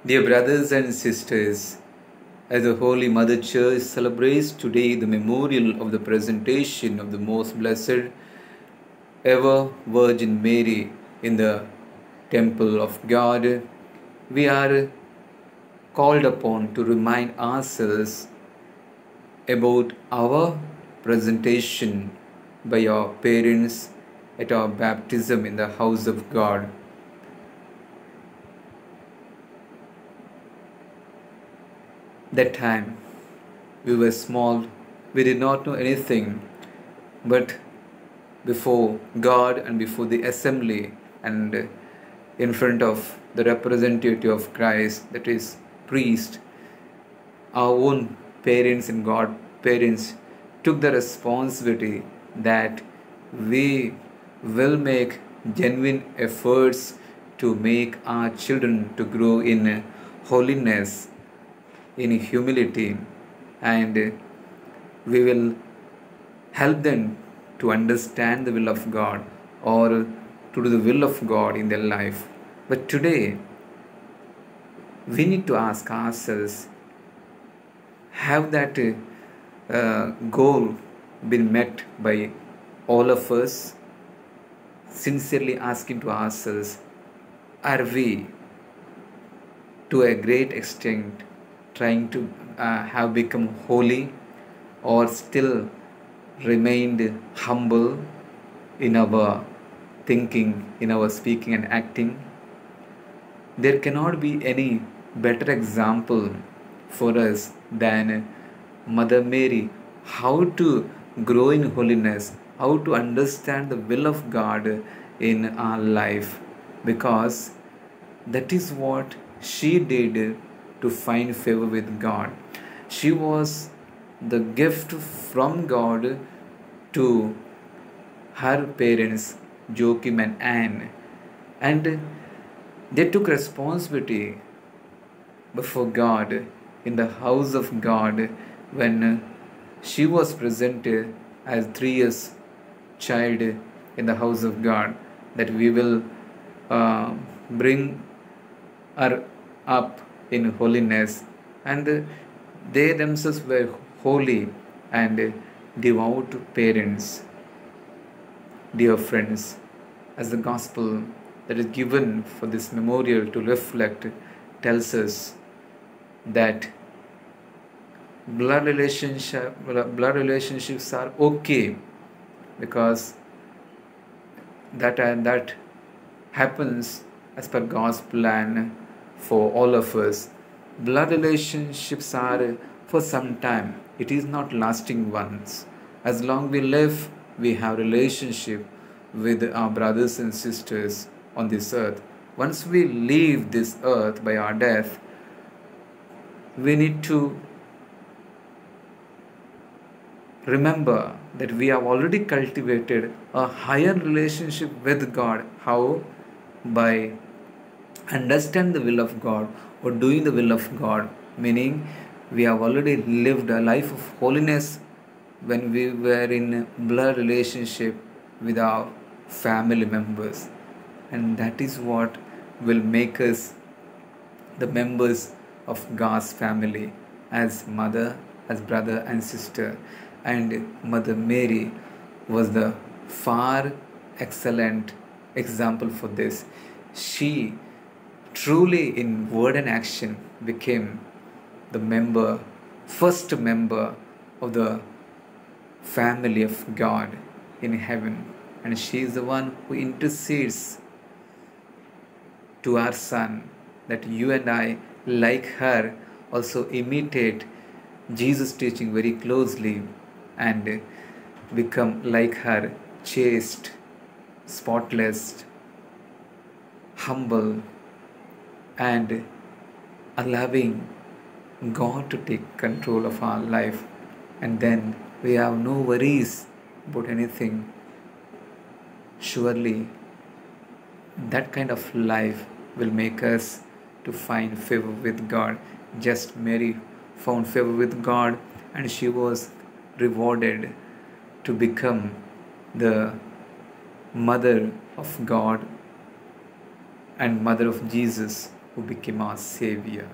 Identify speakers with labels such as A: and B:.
A: Dear brothers and sisters, as the Holy Mother Church celebrates today the memorial of the presentation of the Most Blessed Ever Virgin Mary in the Temple of God, we are called upon to remind ourselves about our presentation by our parents at our baptism in the house of God. That time we were small, we did not know anything, but before God and before the assembly and in front of the representative of Christ, that is, priest, our own parents and God parents took the responsibility that we will make genuine efforts to make our children to grow in holiness, in humility, and we will help them to understand the will of God or to do the will of God in their life. But today, we need to ask ourselves, have that goal been met by all of us? Sincerely asking to ourselves, are we to a great extent trying to have become holy, or still remained humble in our thinking, in our speaking and acting? There cannot be any better example for us than Mother Mary, how to grow in holiness, how to understand the will of God in our life, because that is what she did to find favor with God. She was the gift from God to her parents, Joachim and Anne, and they took responsibility before God in the house of God when she was presented as 3 years child in the house of God, that we will bring her up in holiness, and they themselves were holy and devout parents. Dear friends, as the gospel that is given for this memorial to reflect tells us that blood relationships are okay, because that happens as per God's plan for all of us. Blood relationships are for some time. It is not lasting ones. As long we live, we have relationship with our brothers and sisters on this earth. Once we leave this earth by our death, we need to remember that we have already cultivated a higher relationship with God. How? By understand the will of God or doing the will of God, meaning we have already lived a life of holiness when we were in blood relationship with our family members, and that is what will make us the members of God's family as mother, as brother and sister. And Mother Mary was the far excellent example for this. She truly in word and action became the first member of the family of God in heaven, and she is the one who intercedes to our Son, that you and I, like her, also imitate Jesus' teaching very closely and become like her, chaste, spotless, humble, and allowing God to take control of our life, and then we have no worries about anything. Surely that kind of life will make us to find favor with God. Just Mary found favor with God, and she was rewarded to become the mother of God and mother of Jesus who became our Savior.